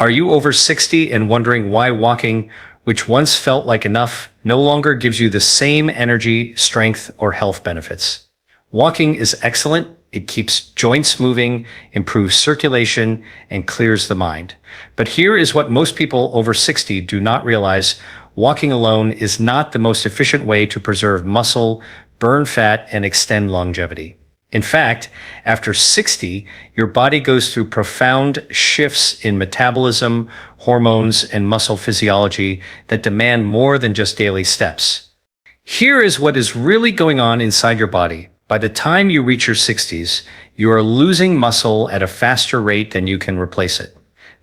Are you over 60 and wondering why walking, which once felt like enough, no longer gives you the same energy, strength, or health benefits? Walking is excellent. It keeps joints moving, improves circulation, and clears the mind. But here is what most people over 60 do not realize. Walking alone is not the most efficient way to preserve muscle, burn fat, and extend longevity. In fact, after 60, your body goes through profound shifts in metabolism, hormones, and muscle physiology that demand more than just daily steps. Here is what is really going on inside your body. By the time you reach your 60s, you are losing muscle at a faster rate than you can replace it.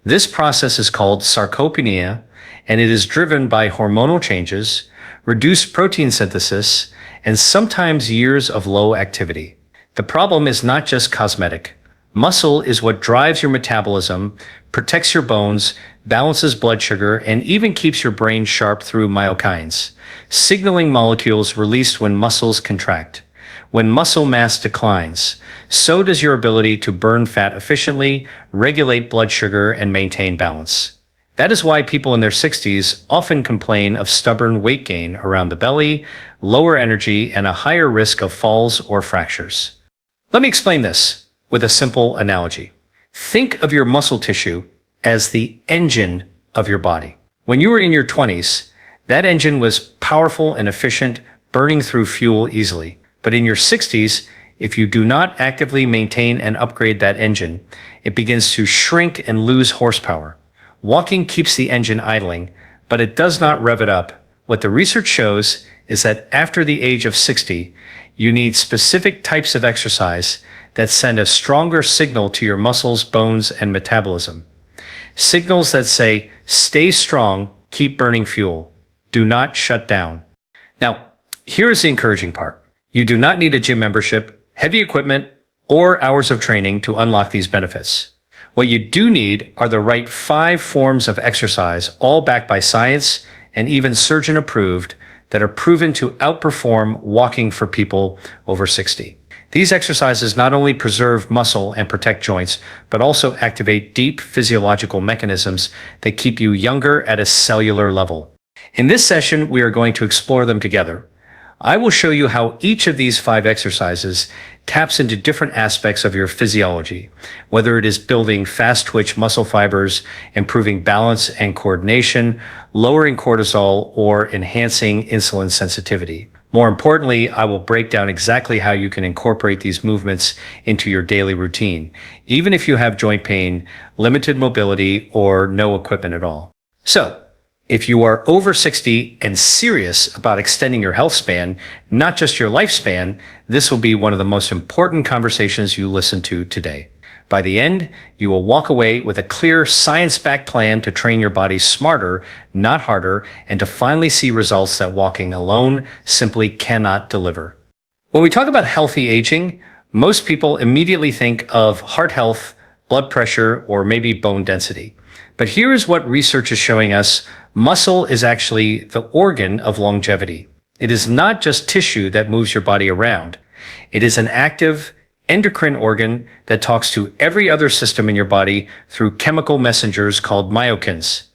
This process is called sarcopenia, and it is driven by hormonal changes, reduced protein synthesis, and sometimes years of low activity. The problem is not just cosmetic. Muscle is what drives your metabolism, protects your bones, balances blood sugar, and even keeps your brain sharp through myokines, signaling molecules released when muscles contract. When muscle mass declines, so does your ability to burn fat efficiently, regulate blood sugar, and maintain balance. That is why people in their 60s often complain of stubborn weight gain around the belly, lower energy, and a higher risk of falls or fractures. Let me explain this with a simple analogy. Think of your muscle tissue as the engine of your body. When you were in your 20s, that engine was powerful and efficient, burning through fuel easily. But in your 60s, if you do not actively maintain and upgrade that engine, it begins to shrink and lose horsepower. Walking keeps the engine idling, but it does not rev it up. What the research shows is that after the age of 60, you need specific types of exercise that send a stronger signal to your muscles, bones, and metabolism. Signals that say, stay strong, keep burning fuel, do not shut down. Now, here is the encouraging part. You do not need a gym membership, heavy equipment, or hours of training to unlock these benefits. What you do need are the right 5 forms of exercise, all backed by science and even surgeon approved, that are proven to outperform walking for people over 60. These exercises not only preserve muscle and protect joints, but also activate deep physiological mechanisms that keep you younger at a cellular level. In this session, we are going to explore them together. I will show you how each of these 5 exercises taps into different aspects of your physiology, whether it is building fast-twitch muscle fibers, improving balance and coordination, lowering cortisol, or enhancing insulin sensitivity. More importantly, I will break down exactly how you can incorporate these movements into your daily routine, even if you have joint pain, limited mobility, or no equipment at all. So, if you are over 60 and serious about extending your health span, not just your lifespan, this will be one of the most important conversations you listen to today. By the end, you will walk away with a clear science-backed plan to train your body smarter, not harder, and to finally see results that walking alone simply cannot deliver. When we talk about healthy aging, most people immediately think of heart health, blood pressure, or maybe bone density. But here is what research is showing us. Muscle is actually the organ of longevity. It is not just tissue that moves your body around. It is an active endocrine organ that talks to every other system in your body through chemical messengers called myokines.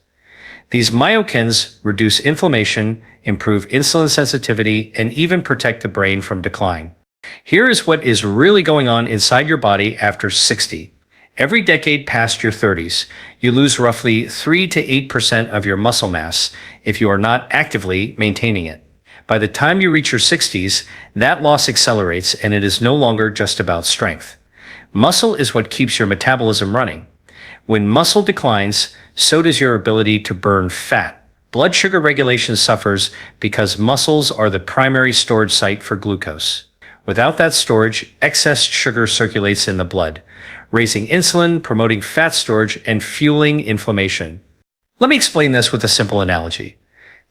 These myokines reduce inflammation, improve insulin sensitivity, and even protect the brain from decline. Here is what is really going on inside your body after 60. Every decade past your 30s, you lose roughly 3 to 8% of your muscle mass if you are not actively maintaining it. By the time you reach your 60s, that loss accelerates and it is no longer just about strength. Muscle is what keeps your metabolism running. When muscle declines, so does your ability to burn fat. Blood sugar regulation suffers because muscles are the primary storage site for glucose. Without that storage, excess sugar circulates in the blood, raising insulin, promoting fat storage, and fueling inflammation. Let me explain this with a simple analogy.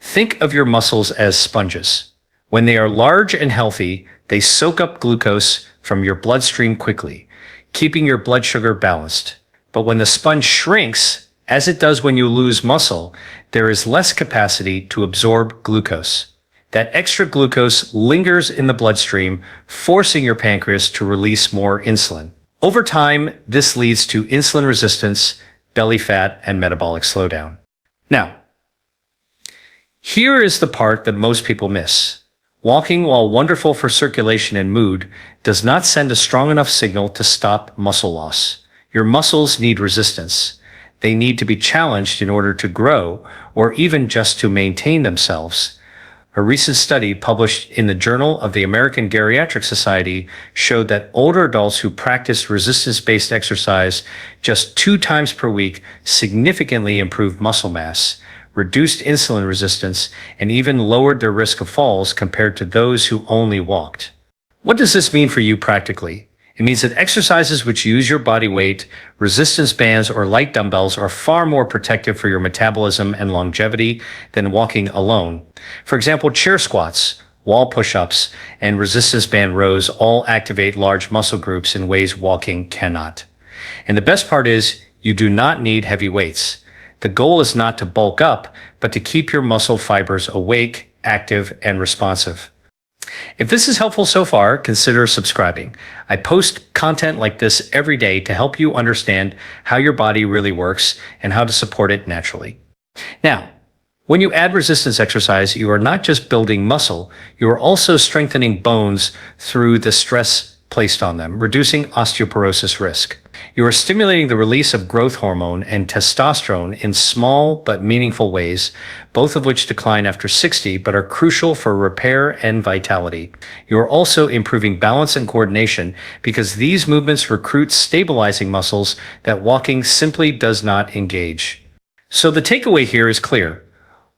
Think of your muscles as sponges. When they are large and healthy, they soak up glucose from your bloodstream quickly, keeping your blood sugar balanced. But when the sponge shrinks, as it does when you lose muscle, there is less capacity to absorb glucose. That extra glucose lingers in the bloodstream, forcing your pancreas to release more insulin. Over time, this leads to insulin resistance, belly fat, and metabolic slowdown. Now, here is the part that most people miss. Walking, while wonderful for circulation and mood, does not send a strong enough signal to stop muscle loss. Your muscles need resistance. They need to be challenged in order to grow, or even just to maintain themselves. A recent study published in the Journal of the American Geriatric Society showed that older adults who practiced resistance-based exercise just 2 times per week significantly improved muscle mass, reduced insulin resistance, and even lowered their risk of falls compared to those who only walked. What does this mean for you practically? It means that exercises which use your body weight, resistance bands, or light dumbbells are far more protective for your metabolism and longevity than walking alone. For example, chair squats, wall push-ups, and resistance band rows all activate large muscle groups in ways walking cannot. And the best part is, you do not need heavy weights. The goal is not to bulk up, but to keep your muscle fibers awake, active, and responsive. If this is helpful so far, consider subscribing. I post content like this every day to help you understand how your body really works and how to support it naturally. Now, when you add resistance exercise, you are not just building muscle, you are also strengthening bones through the stress placed on them, reducing osteoporosis risk. You are stimulating the release of growth hormone and testosterone in small but meaningful ways, both of which decline after 60 but are crucial for repair and vitality. You are also improving balance and coordination because these movements recruit stabilizing muscles that walking simply does not engage. So the takeaway here is clear.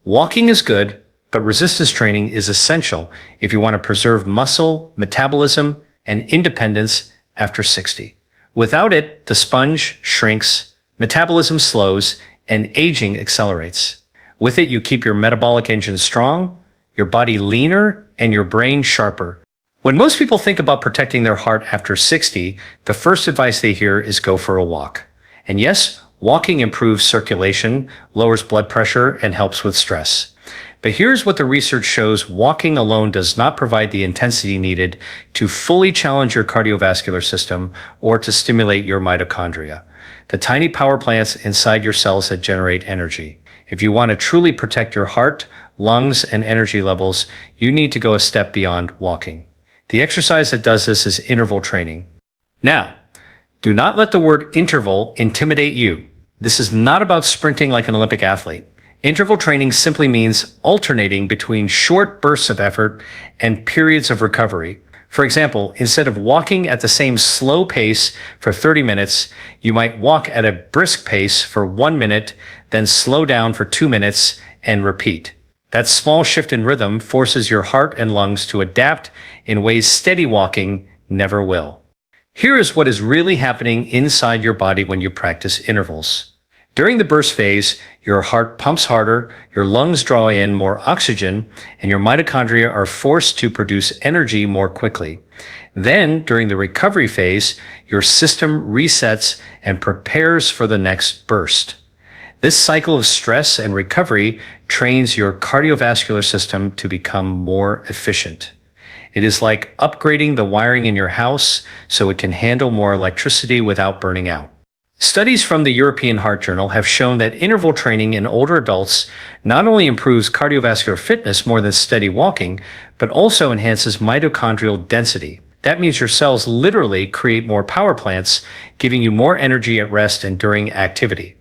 Walking is good, but resistance training is essential if you want to preserve muscle, metabolism, and independence after 60. Without it, the sponge shrinks, metabolism slows, and aging accelerates. With it, you keep your metabolic engine strong, your body leaner, and your brain sharper. When most people think about protecting their heart after 60, the first advice they hear is go for a walk. And yes, walking improves circulation, lowers blood pressure, and helps with stress. But here's what the research shows: walking alone does not provide the intensity needed to fully challenge your cardiovascular system or to stimulate your mitochondria, the tiny power plants inside your cells that generate energy. If you want to truly protect your heart, lungs, and energy levels, you need to go a step beyond walking. The exercise that does this is interval training. Now, do not let the word interval intimidate you. This is not about sprinting like an Olympic athlete. Interval training simply means alternating between short bursts of effort and periods of recovery. For example, instead of walking at the same slow pace for 30 minutes, you might walk at a brisk pace for 1 minute, then slow down for 2 minutes and repeat. That small shift in rhythm forces your heart and lungs to adapt in ways steady walking never will. Here is what is really happening inside your body when you practice intervals. During the burst phase, your heart pumps harder, your lungs draw in more oxygen, and your mitochondria are forced to produce energy more quickly. Then, during the recovery phase, your system resets and prepares for the next burst. This cycle of stress and recovery trains your cardiovascular system to become more efficient. It is like upgrading the wiring in your house so it can handle more electricity without burning out. Studies from the European Heart Journal have shown that interval training in older adults not only improves cardiovascular fitness more than steady walking, but also enhances mitochondrial density. That means your cells literally create more power plants, giving you more energy at rest and during activity.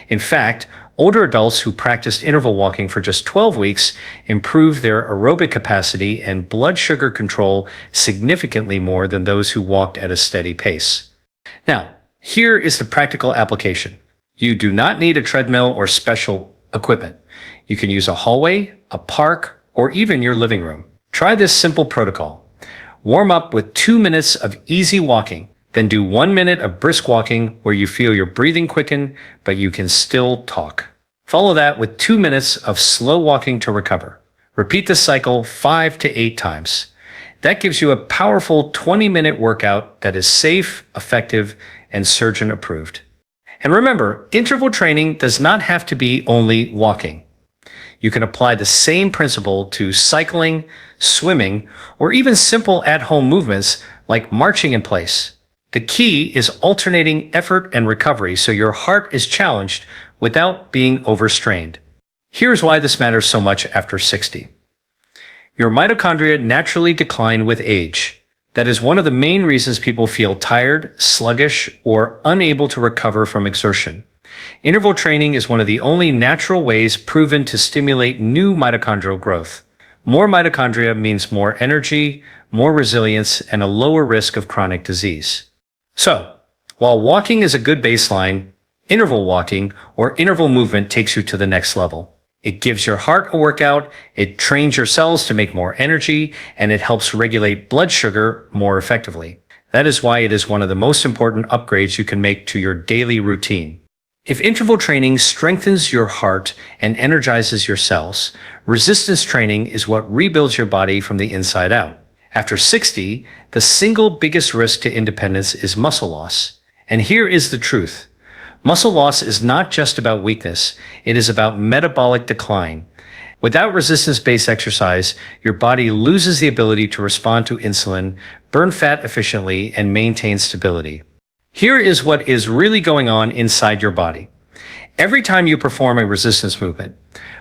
In fact, older adults who practiced interval walking for just 12 weeks improved their aerobic capacity and blood sugar control significantly more than those who walked at a steady pace. Now, here is the practical application. You do not need a treadmill or special equipment. You can use a hallway, a park, or even your living room. Try this simple protocol. Warm up with 2 minutes of easy walking, then do 1 minute of brisk walking where you feel your breathing quicken, but you can still talk. Follow that with 2 minutes of slow walking to recover. Repeat this cycle 5 to 8 times. That gives you a powerful 20-minute workout that is safe, effective, and surgeon approved. And remember, interval training does not have to be only walking. You can apply the same principle to cycling, swimming, or even simple at-home movements like marching in place. The key is alternating effort and recovery so your heart is challenged without being overstrained. Here's why this matters so much after 60. Your mitochondria naturally decline with age. That is one of the main reasons people feel tired, sluggish, or unable to recover from exertion. Interval training is one of the only natural ways proven to stimulate new mitochondrial growth. More mitochondria means more energy, more resilience, and a lower risk of chronic disease. So, while walking is a good baseline, interval walking or interval movement takes you to the next level. It gives your heart a workout, it trains your cells to make more energy, and it helps regulate blood sugar more effectively. That is why it is one of the most important upgrades you can make to your daily routine. If interval training strengthens your heart and energizes your cells, resistance training is what rebuilds your body from the inside out. After 60, the single biggest risk to independence is muscle loss. And here is the truth. Muscle loss is not just about weakness, it is about metabolic decline. Without resistance-based exercise, your body loses the ability to respond to insulin, burn fat efficiently, and maintain stability. Here is what is really going on inside your body. Every time you perform a resistance movement,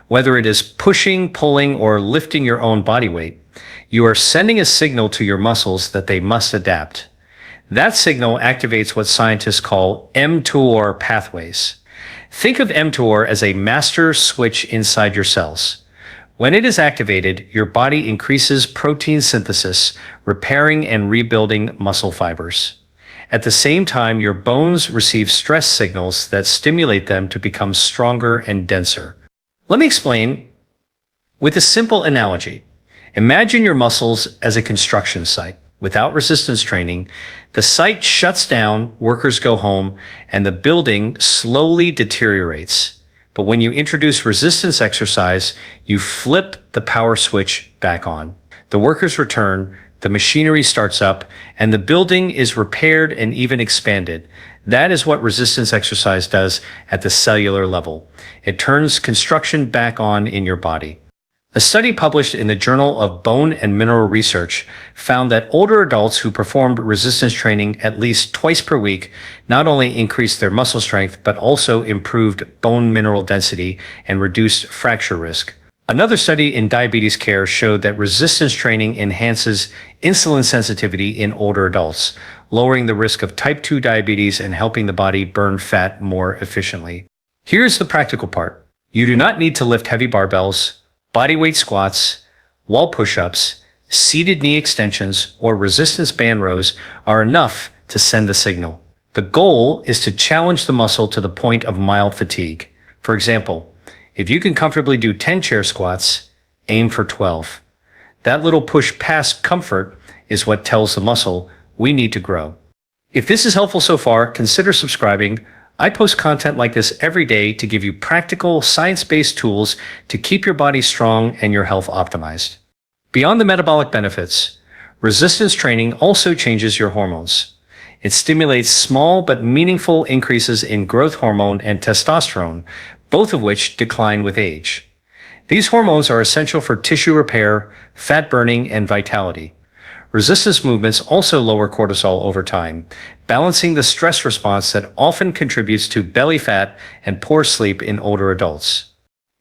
whether it is pushing, pulling, or lifting your own body weight, you are sending a signal to your muscles that they must adapt. That signal activates what scientists call mTOR pathways. Think of mTOR as a master switch inside your cells. When it is activated, your body increases protein synthesis, repairing and rebuilding muscle fibers. At the same time, your bones receive stress signals that stimulate them to become stronger and denser. Let me explain with a simple analogy. Imagine your muscles as a construction site. Without resistance training, the site shuts down, workers go home, and the building slowly deteriorates. But when you introduce resistance exercise, you flip the power switch back on. The workers return, the machinery starts up, and the building is repaired and even expanded. That is what resistance exercise does at the cellular level. It turns construction back on in your body. A study published in the Journal of Bone and Mineral Research found that older adults who performed resistance training at least twice per week not only increased their muscle strength, but also improved bone mineral density and reduced fracture risk. Another study in diabetes care showed that resistance training enhances insulin sensitivity in older adults, lowering the risk of type 2 diabetes and helping the body burn fat more efficiently. Here's the practical part. You do not need to lift heavy barbells, bodyweight squats, wall push-ups, seated knee extensions, or resistance band rows are enough to send a signal. The goal is to challenge the muscle to the point of mild fatigue. For example, if you can comfortably do 10 chair squats, aim for 12. That little push past comfort is what tells the muscle we need to grow. If this is helpful so far, consider subscribing. I post content like this every day to give you practical, science-based tools to keep your body strong and your health optimized. Beyond the metabolic benefits, resistance training also changes your hormones. It stimulates small but meaningful increases in growth hormone and testosterone, both of which decline with age. These hormones are essential for tissue repair, fat burning, and vitality. Resistance movements also lower cortisol over time, balancing the stress response that often contributes to belly fat and poor sleep in older adults.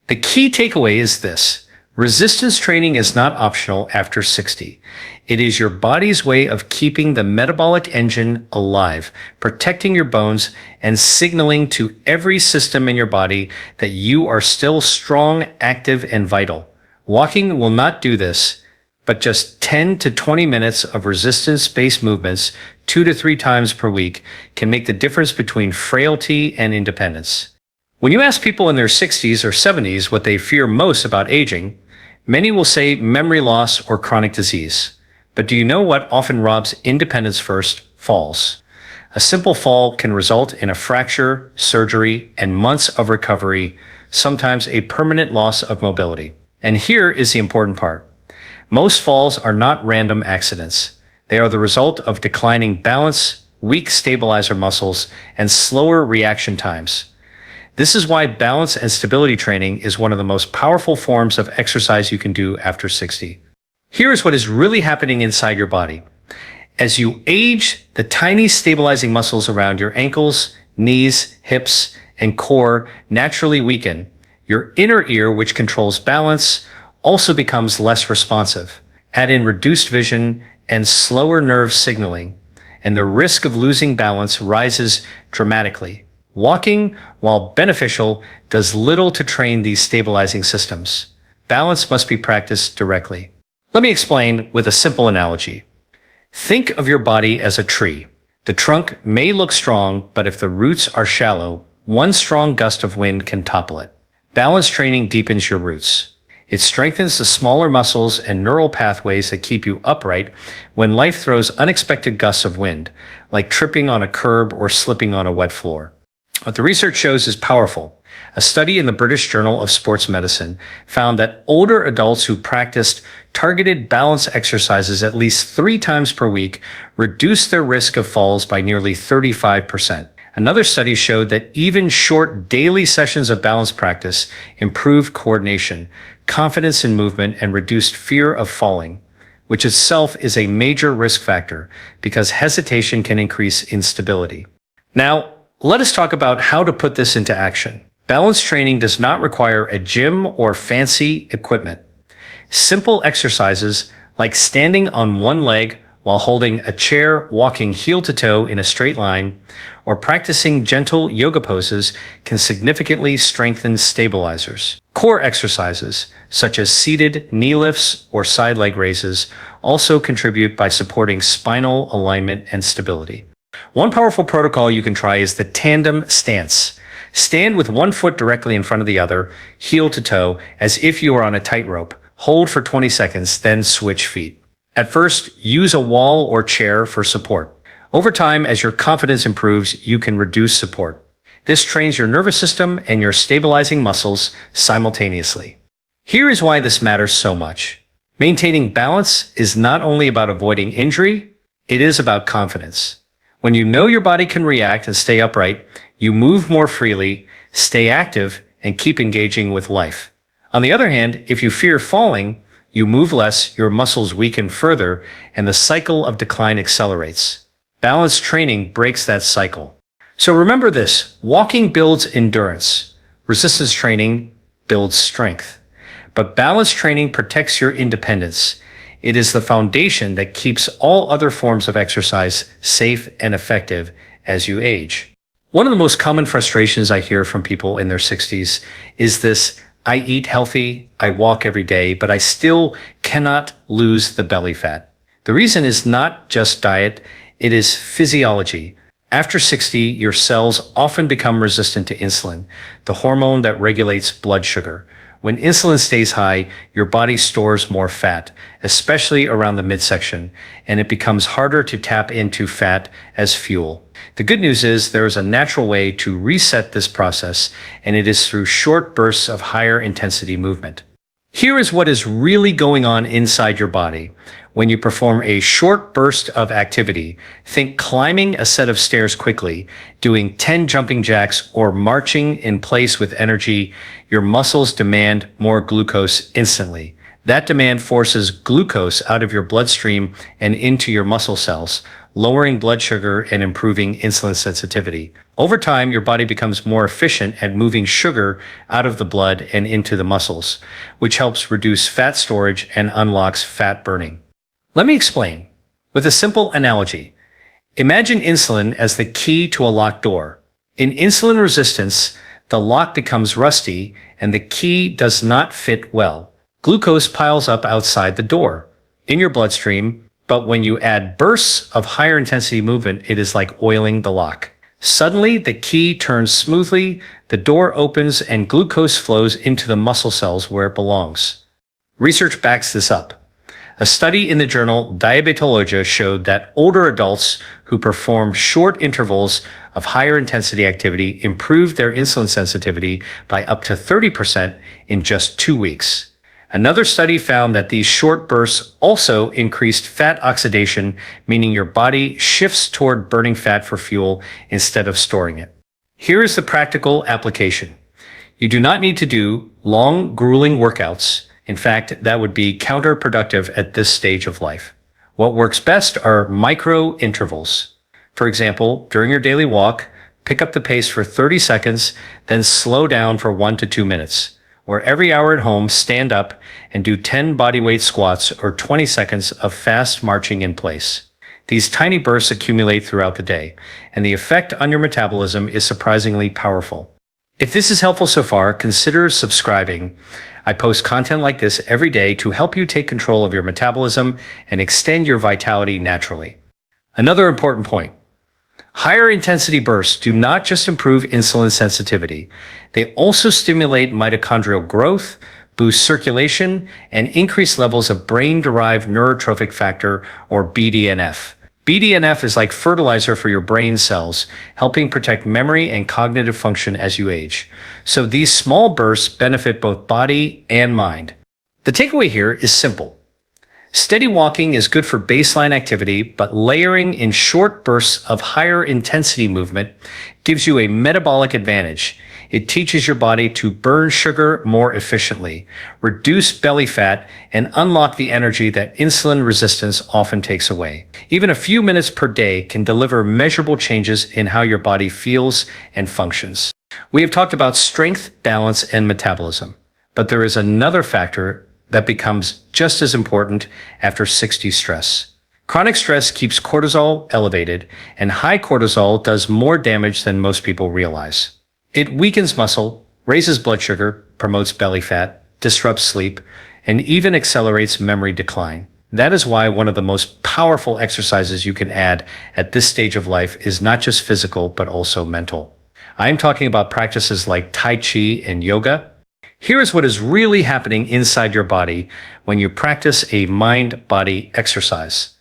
The key takeaway is this: resistance training is not optional after 60. It is your body's way of keeping the metabolic engine alive, protecting your bones, and signaling to every system in your body that you are still strong, active, and vital. Walking will not do this, but just 10 to 20 minutes of resistance-based movements 2 to 3 times per week can make the difference between frailty and independence. When you ask people in their 60s or 70s what they fear most about aging, many will say memory loss or chronic disease. But do you know what often robs independence first? Falls. A simple fall can result in a fracture, surgery, and months of recovery, sometimes a permanent loss of mobility. And here is the important part. Most falls are not random accidents. They are the result of declining balance, weak stabilizer muscles, and slower reaction times. This is why balance and stability training is one of the most powerful forms of exercise you can do after 60. Here is what is really happening inside your body. As you age, the tiny stabilizing muscles around your ankles, knees, hips, and core naturally weaken. Your inner ear, which controls balance, also becomes less responsive. Add in reduced vision and slower nerve signaling, and the risk of losing balance rises dramatically. Walking, while beneficial, does little to train these stabilizing systems. Balance must be practiced directly. Let me explain with a simple analogy. Think of your body as a tree. The trunk may look strong, but if the roots are shallow, one strong gust of wind can topple it. Balance training deepens your roots. It strengthens the smaller muscles and neural pathways that keep you upright when life throws unexpected gusts of wind, like tripping on a curb or slipping on a wet floor. What the research shows is powerful. A study in the British Journal of Sports Medicine found that older adults who practiced targeted balance exercises at least 3 times per week reduced their risk of falls by nearly 35%. Another study showed that even short daily sessions of balance practice improved coordination, confidence in movement, and reduced fear of falling, which itself is a major risk factor because hesitation can increase instability. Now, let us talk about how to put this into action. Balance training does not require a gym or fancy equipment. Simple exercises like standing on one leg while holding a chair, walking heel to toe in a straight line, or practicing gentle yoga poses can significantly strengthen stabilizers. Core exercises, such as seated knee lifts or side leg raises, also contribute by supporting spinal alignment and stability. One powerful protocol you can try is the tandem stance. Stand with one foot directly in front of the other, heel to toe, as if you are on a tightrope. Hold for 20 seconds, then switch feet. At first, use a wall or chair for support. Over time, as your confidence improves, you can reduce support. This trains your nervous system and your stabilizing muscles simultaneously. Here is why this matters so much. Maintaining balance is not only about avoiding injury, it is about confidence. When you know your body can react and stay upright, you move more freely, stay active, and keep engaging with life. On the other hand, if you fear falling, you move less, your muscles weaken further, and the cycle of decline accelerates. Balance training breaks that cycle. So remember this, walking builds endurance. Resistance training builds strength. But balance training protects your independence. It is the foundation that keeps all other forms of exercise safe and effective as you age. One of the most common frustrations I hear from people in their 60s is this: I eat healthy, I walk every day, but I still cannot lose the belly fat. The reason is not just diet, it is physiology. After 60, your cells often become resistant to insulin, the hormone that regulates blood sugar. When insulin stays high, your body stores more fat, especially around the midsection, and it becomes harder to tap into fat as fuel. The good news is there is a natural way to reset this process, and it is through short bursts of higher intensity movement. Here is what is really going on inside your body. When you perform a short burst of activity, think climbing a set of stairs quickly, doing 10 jumping jacks, or marching in place with energy, your muscles demand more glucose instantly. That demand forces glucose out of your bloodstream and into your muscle cells, lowering blood sugar and improving insulin sensitivity. Over time, your body becomes more efficient at moving sugar out of the blood and into the muscles, which helps reduce fat storage and unlocks fat burning. Let me explain. With a simple analogy, imagine insulin as the key to a locked door. In insulin resistance, the lock becomes rusty and the key does not fit well. Glucose piles up outside the door, in your bloodstream, but when you add bursts of higher intensity movement, it is like oiling the lock. Suddenly, the key turns smoothly, the door opens, and glucose flows into the muscle cells where it belongs. Research backs this up. A study in the journal Diabetologia showed that older adults who performed short intervals of higher intensity activity improved their insulin sensitivity by up to 30% in just 2 weeks. Another study found that these short bursts also increased fat oxidation, meaning your body shifts toward burning fat for fuel instead of storing it. Here is the practical application. You do not need to do long, grueling workouts. In fact, that would be counterproductive at this stage of life. What works best are micro intervals. For example, during your daily walk, pick up the pace for 30 seconds, then slow down for 1 to 2 minutes. Or every hour at home, stand up and do 10 bodyweight squats or 20 seconds of fast marching in place. These tiny bursts accumulate throughout the day, and the effect on your metabolism is surprisingly powerful. If this is helpful so far, consider subscribing. I post content like this every day to help you take control of your metabolism and extend your vitality naturally. Another important point. Higher intensity bursts do not just improve insulin sensitivity. They also stimulate mitochondrial growth, boost circulation, and increase levels of brain-derived neurotrophic factor, or BDNF. BDNF is like fertilizer for your brain cells, helping protect memory and cognitive function as you age. So these small bursts benefit both body and mind. The takeaway here is simple. Steady walking is good for baseline activity, but layering in short bursts of higher intensity movement gives you a metabolic advantage. It teaches your body to burn sugar more efficiently, reduce belly fat, and unlock the energy that insulin resistance often takes away. Even a few minutes per day can deliver measurable changes in how your body feels and functions. We have talked about strength, balance, and metabolism, but there is another factor that becomes just as important after 60 stress. Chronic stress keeps cortisol elevated, and high cortisol does more damage than most people realize. It weakens muscle, raises blood sugar, promotes belly fat, disrupts sleep, and even accelerates memory decline. That is why one of the most powerful exercises you can add at this stage of life is not just physical, but also mental. I am talking about practices like Tai Chi and yoga. Here is what is really happening inside your body when you practice a mind-body exercise.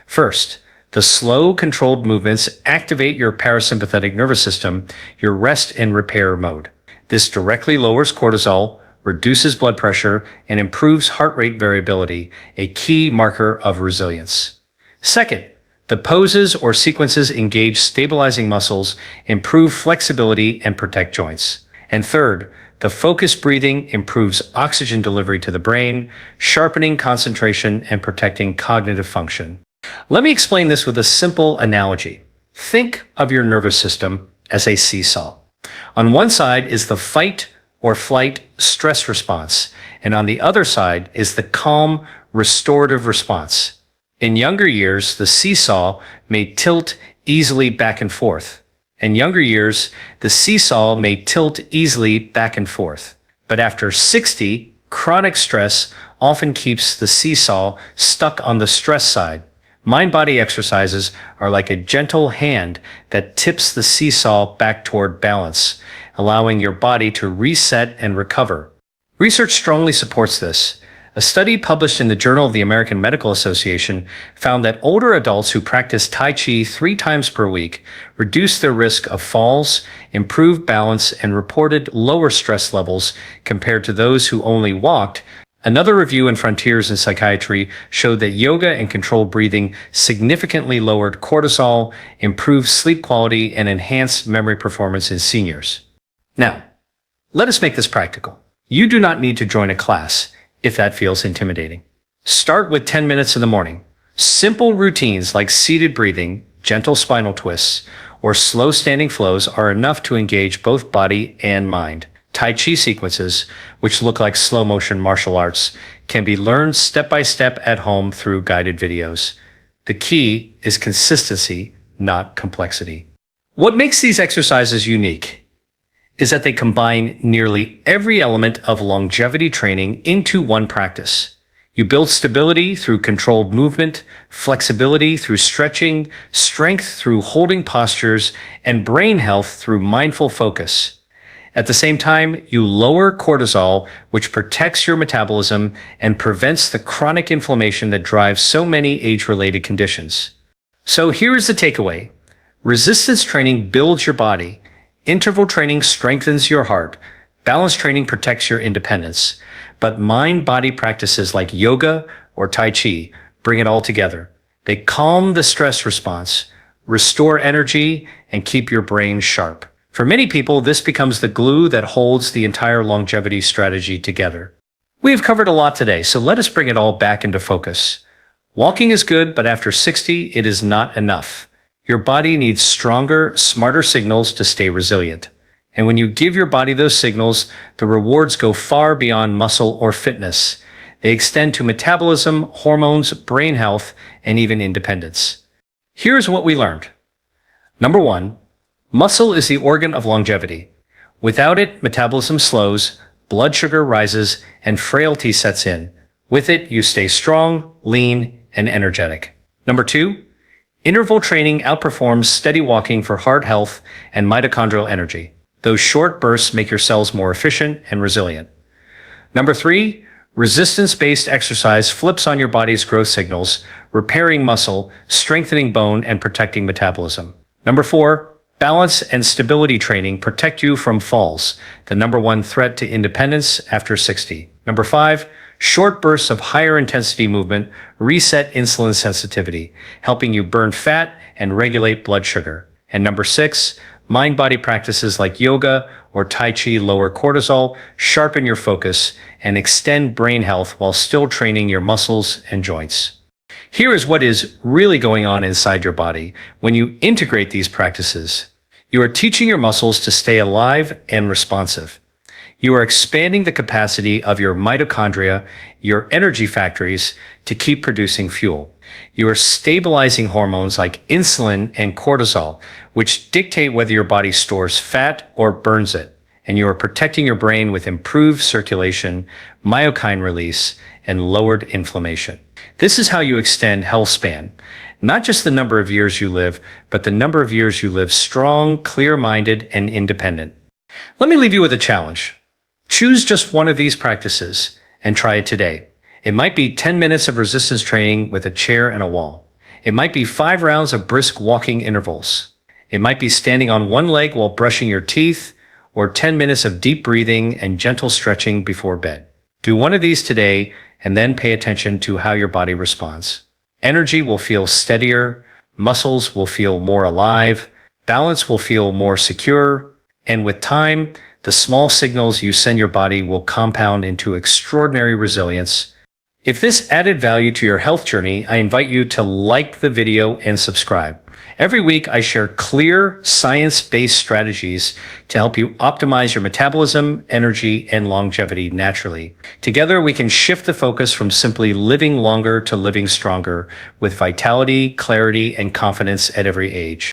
First, the slow, controlled movements activate your parasympathetic nervous system, your rest and repair mode. This directly lowers cortisol, reduces blood pressure, and improves heart rate variability, a key marker of resilience. Second, the poses or sequences engage stabilizing muscles, improve flexibility, and protect joints. And third, the focused breathing improves oxygen delivery to the brain, sharpening concentration and protecting cognitive function. Let me explain this with a simple analogy. Think of your nervous system as a seesaw. On one side is the fight or flight stress response, and on the other side is the calm, restorative response. In younger years, the seesaw may tilt easily back and forth. In younger years, the seesaw may tilt easily back and forth. But after 60, chronic stress often keeps the seesaw stuck on the stress side. Mind-body exercises are like a gentle hand that tips the seesaw back toward balance, allowing your body to reset and recover. Research strongly supports this. A study published in the Journal of the American Medical Association found that older adults who practice Tai Chi 3 times per week reduced their risk of falls, improved balance, and reported lower stress levels compared to those who only walked. Another review in Frontiers in Psychiatry showed that yoga and controlled breathing significantly lowered cortisol, improved sleep quality, and enhanced memory performance in seniors. Now, let us make this practical. You do not need to join a class if that feels intimidating. Start with 10 minutes in the morning. Simple routines like seated breathing, gentle spinal twists, or slow standing flows are enough to engage both body and mind. Tai Chi sequences, which look like slow-motion martial arts, can be learned step-by-step at home through guided videos. The key is consistency, not complexity. What makes these exercises unique is that they combine nearly every element of longevity training into one practice. You build stability through controlled movement, flexibility through stretching, strength through holding postures, and brain health through mindful focus. At the same time, you lower cortisol, which protects your metabolism and prevents the chronic inflammation that drives so many age-related conditions. So here is the takeaway. Resistance training builds your body. Interval training strengthens your heart. Balance training protects your independence. But mind-body practices like yoga or Tai Chi bring it all together. They calm the stress response, restore energy, and keep your brain sharp. For many people, this becomes the glue that holds the entire longevity strategy together. We have covered a lot today, so let us bring it all back into focus. Walking is good, but after 60, it is not enough. Your body needs stronger, smarter signals to stay resilient. And when you give your body those signals, the rewards go far beyond muscle or fitness. They extend to metabolism, hormones, brain health, and even independence. Here's what we learned. Number 1, muscle is the organ of longevity. Without it, metabolism slows, blood sugar rises, and frailty sets in. With it, you stay strong, lean, and energetic. Number 2, interval training outperforms steady walking for heart health and mitochondrial energy. Those short bursts make your cells more efficient and resilient. Number 3, resistance-based exercise flips on your body's growth signals, repairing muscle, strengthening bone, and protecting metabolism. Number 4, balance and stability training protect you from falls, the number 1 threat to independence after 60. Number 5, short bursts of higher intensity movement reset insulin sensitivity, helping you burn fat and regulate blood sugar. And number 6, mind-body practices like yoga or Tai Chi lower cortisol, sharpen your focus, and extend brain health while still training your muscles and joints. Here is what is really going on inside your body when you integrate these practices. You are teaching your muscles to stay alive and responsive. You are expanding the capacity of your mitochondria, your energy factories, to keep producing fuel. You are stabilizing hormones like insulin and cortisol, which dictate whether your body stores fat or burns it. And you are protecting your brain with improved circulation, myokine release, and lowered inflammation. This is how you extend health span. Not just the number of years you live, but the number of years you live strong, clear-minded, and independent. Let me leave you with a challenge. Choose just one of these practices and try it today. It might be 10 minutes of resistance training with a chair and a wall. It might be 5 rounds of brisk walking intervals. It might be standing on one leg while brushing your teeth, or 10 minutes of deep breathing and gentle stretching before bed. Do one of these today and then pay attention to how your body responds. Energy will feel steadier, muscles will feel more alive, balance will feel more secure, and with time, the small signals you send your body will compound into extraordinary resilience. If this added value to your health journey, I invite you to like the video and subscribe. Every week, I share clear, science-based strategies to help you optimize your metabolism, energy, and longevity naturally. Together, we can shift the focus from simply living longer to living stronger with vitality, clarity, and confidence at every age.